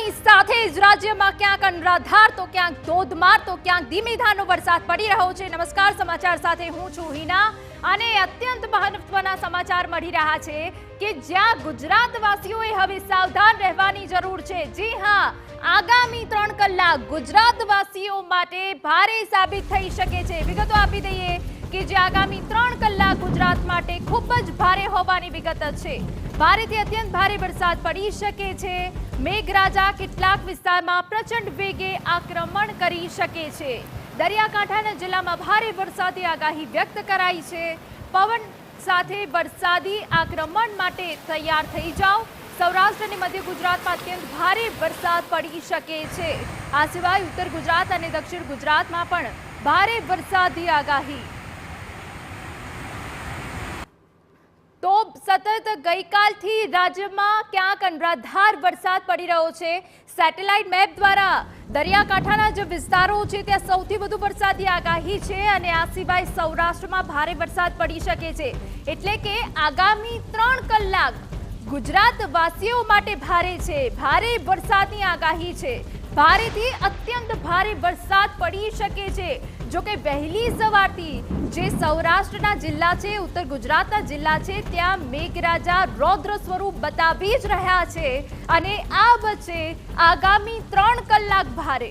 આની સાથે જ રાજ્યમાં ક્યાંક અનરાધાર તો ક્યાંક ધોધમાર તો ક્યાંક ધીમી ધારનો વરસાદ પડી રહ્યો છે। નમસ્કાર, સમાચાર સાથે હું છું હિના અને અત્યંત મહત્વના સમાચાર મળી રહ્યા છે કે જ્યાં ગુજરાતવાસીઓએ હવે સાવધાન રહેવાની જરૂર છે। જી હા, આગામી 3 કલાક ગુજરાતવાસીઓ માટે ભારે સાબિત થઈ શકે છે। વિગતો આપી દઈએ કે જે આગામી 3 કલાક ગુજરાત માટે ખૂબ જ ભારે હોવાની વિગત છે। ભારેથી અત્યંત ભારે વરસાદ પડી શકે છે। મેઘરાજા કેટલાક વિસ્તારમાં પ્રચંડ વેગે આક્રમણ કરી શકે છે। દરિયાકાંઠાના જિલ્લામાં ભારે વરસાદની આગાહી વ્યક્ત કરાઈ છે। પવન સાથે વરસાદી આક્રમણ માટે તૈયાર થઈ જાઓ। સૌરાષ્ટ્ર અને મધ્ય ગુજરાતમાં અત્યંત ભારે વરસાદ પડી શકે છે। આ સિવાય ઉત્તર ગુજરાત અને દક્ષિણ ગુજરાતમાં પણ ભારે વરસાદની આગાહી। તો સતત ગઈકાલથી રાજ્યમાં ક્યાંક અનરાધાર વરસાદ પડી રહ્યો છે। સેટેલાઇટ મેપ દ્વારા દરિયાકાંઠાના જે વિસ્તારો છે ત્યાં સૌથી વધુ વરસાદની આગાહી છે અને આ સિવાય સૌરાષ્ટ્રમાં ભારે વરસાદ પડી શકે છે। એટલે કે આગામી 3 કલાક ગુજરાતવાસીઓ માટે ભારે છે। ભારે વરસાદની આગાહી છે। ભારેથી અત્યંત ભારે વરસાદ પડી શકે છે। જો કે વહેલી સવારથી જે સૌરાષ્ટ્રના જિલ્લા છે, ઉત્તર ગુજરાતના જિલ્લા છે, ત્યાં મેઘરાજા રૌદ્ર સ્વરૂપ બતાવી જ રહ્યા છે અને આ વચ્ચે આગામી 3 કલાક ભારે